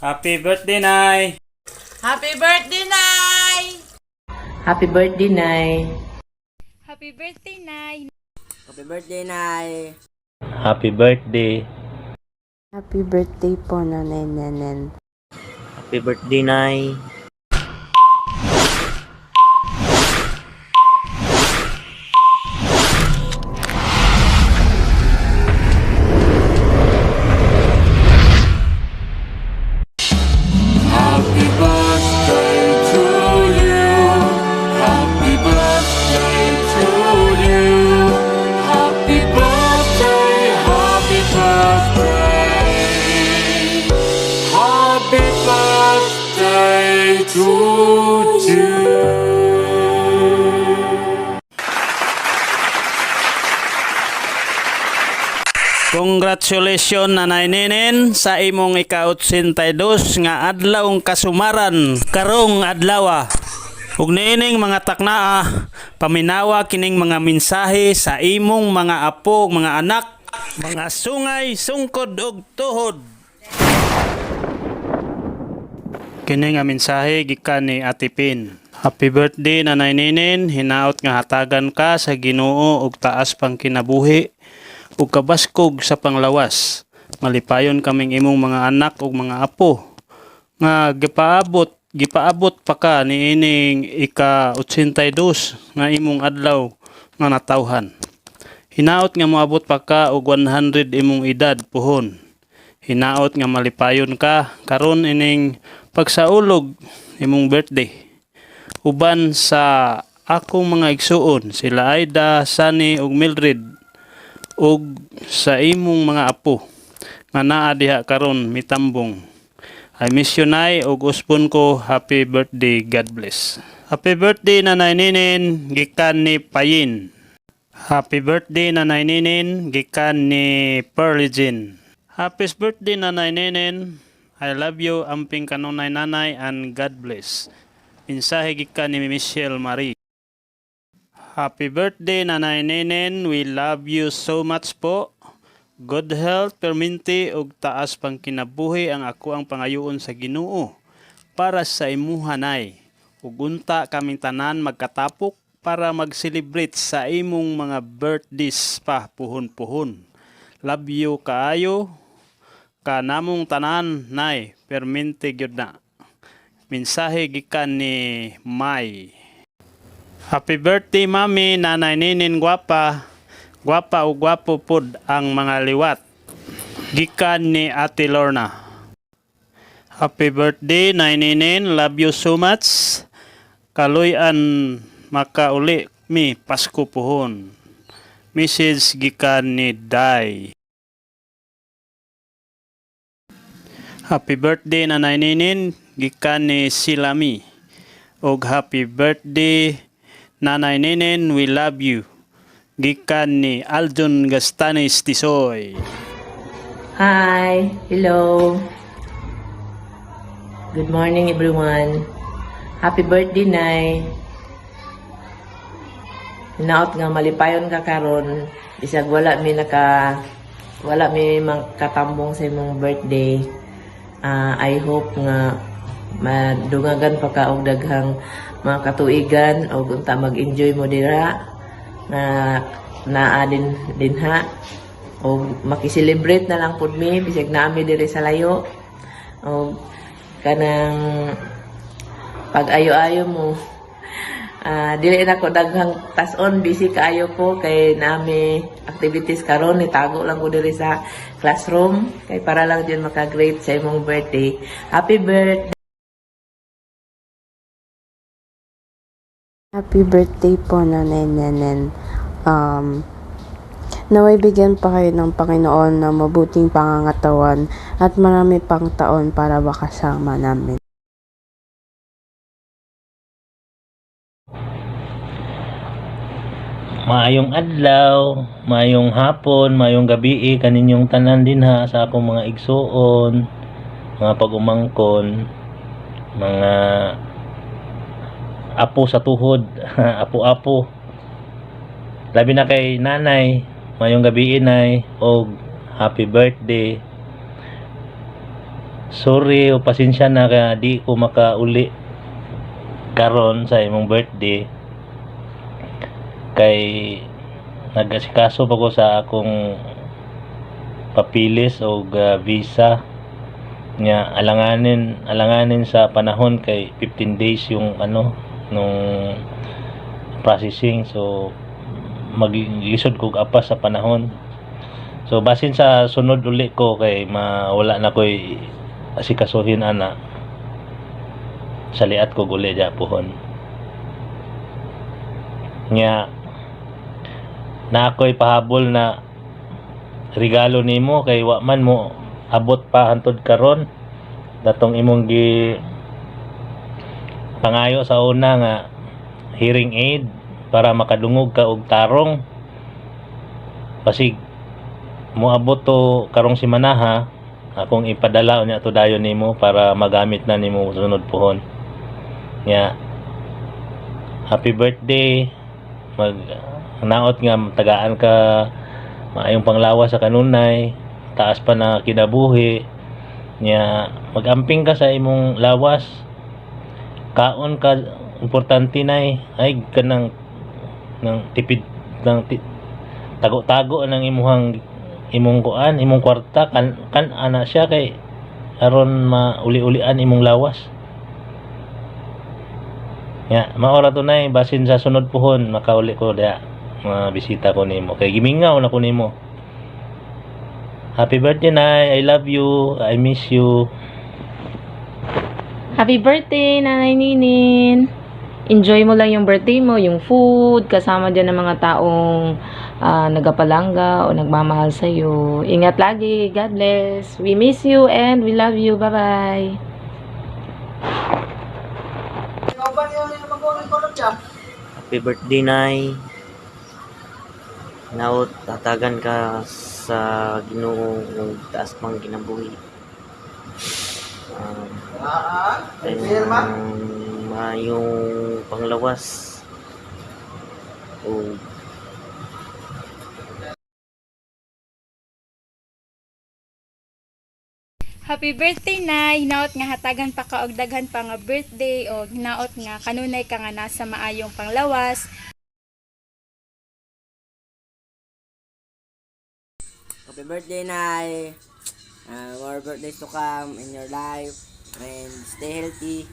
Happy birthday, Nay! Happy birthday, Nay! Happy birthday, Nay. Happy birthday, Nay! Happy birthday, Nay! Happy birthday. Happy birthday po, Nanay Nenen. Happy birthday, Nay. Happy birthday to you. Happy birthday to you. Happy birthday, happy birthday. Happy birthday to you. Congratulations, Nanay Nenen, sa imong ika-82 nga adlawng kasumaran karong adlaw. Ug niining mga taknaa, paminawa kining mga mensahe sa imong mga apo, mga anak, mga sungay, sungkod ug tuhod. Kini nga mensahe gikan ni Ate Pin. Happy birthday, Nanay Nenen, hinaot nga hatagan ka sa Ginoo ug taas pang kinabuhi ug kabaskog sa panglawas. Malipayon kaming imong mga anak ug mga apo nga gipaabot pa ka niining ika-82 nga imong adlaw nga natawhan. Hinaot nga moabot pa ka og 100 imong edad puhon. Hinaot nga malipayon ka karon ining pagsaulog imong birthday. Uban sa akong mga igsuon sila Aida, Sunny ug Mildred ug sa imong mga apo nga naa diha karon mitambong. I miss you, Nay, ug uspon ko happy birthday, God bless. Happy birthday, Nanay Nenen, gikan ni Payin. Happy birthday, Nanay Nenen, gikan ni Pearly Jean. Happy birthday, Nanay Nenen, I love you, amping kanunay nanay, and God bless. Mensahe gikan ni Michelle Marie. Happy birthday, Nanay Nenen. We love you so much po. Good health, perminti, ug taas pang kinabuhi ang ako ang pangayoon sa Ginoo para sa imuha, Nay. Ug unta kaming tanan magkatapok para mag-celebrate sa imong mga birthdays pa puhon-puhon. Love you kaayo. Kanamong tanan, Nay. Perminti gyud na. Mensahe gikan ni May. Happy birthday, Mami, Nanay Nenen, gwapa. Gwapa o gwapo pod ang mga liwat. Gikan ni Ate Lorna. Happy birthday, Nay Nenen, love you so much. Kaluyan makauli mi Pasko puhon. Message gikan ni Day. Happy birthday, Nanay Nenen, gikan ni Silami. Og happy birthday, Nanay Nenen, we love you. Gikan ni Aljon Gastanis Tisoy. Hi. Hello. Good morning, everyone. Happy birthday, Nay. Hinaot nga malipayon ka karon. Bisag wala mi makatambong sa imong birthday. I hope nga madungagan pa ka og daghang mga katuigan o unta mag-enjoy mo dira na naa din ha o makiselebrate na lang pud mi bisag naami diri sa layo o kanang pag-ayo-ayo mo dili na ko daghang tas-on, busy kaayo ko kay naami activities karon, nitago lang ko diri sa classroom kay para lang din maka-great sa imong birthday. Happy birthday. Happy birthday po, Nanay Nenen. Naway bigyan pa kayo ng Panginoon ng mabuting pangangatawan at marami pang taon para makasama namin. Maayong adlaw, maayong hapon, maayong gabi kaninyong tanan din ha sa akong mga igsuon, mga pagumangkon, mga apo sa tuhod, apo-apo. Labi na kay nanay, maayong gabi, Nay, og happy birthday. sorry o pasensya na kaya di ko makauli karon sa imong birthday kay nagasikaso pa ko sa akong papilis o visa nga alanganin sa panahon kay 15 days yung nung processing, so maglisod kog apas sa panahon. So basin sa sunod uli ko kay mawala na ko'y asikasuhin ana, saliat ko uli japuhon nga na ako'y pahabol na regalo nimo kay wa man mo abot pa hantod karon datong imong gi pangayo sa una nga hearing aid para makadungog ka og tarong. Pasig mo abot to karong simana ha, akong ipadala unya to dayon nimo para magamit na nimo sunod puhon. Nya happy birthday, mag naot nga tagaan ka maayong panglawas sa kanunay, taas pa na kinabuhi. Nya magamping ka sa imong lawas, kaon ka importante nay ay kanang ng tipid ng tago-tago ng imong kuan, imong kwarta kan ana siya kay aron mauli-ulian imong lawas. Ya, maora to nay basin sa sunod puhon makauli ko da bisita ko nimo kay gimingaw na ko nimo. Happy birthday nay, I love you, I miss you. Happy birthday, Nanay Ninin! Enjoy mo lang yung birthday mo, yung food, kasama dyan ng mga taong nagapalangga o nagmamahal sa'yo. Ingat lagi. God bless. We miss you and we love you. Bye-bye. Happy birthday, Nay. Naot, tatagan ka sa Ginoo ug taas pang kinabuhi. Mayong panglawas o Happy birthday na, hinaot nga hatagan pa ka og daghan pa nga birthday o hinaot nga kanunay ka nga nasa maayong panglawas. happy birthday, Nay. More birthdays to come in your life and stay healthy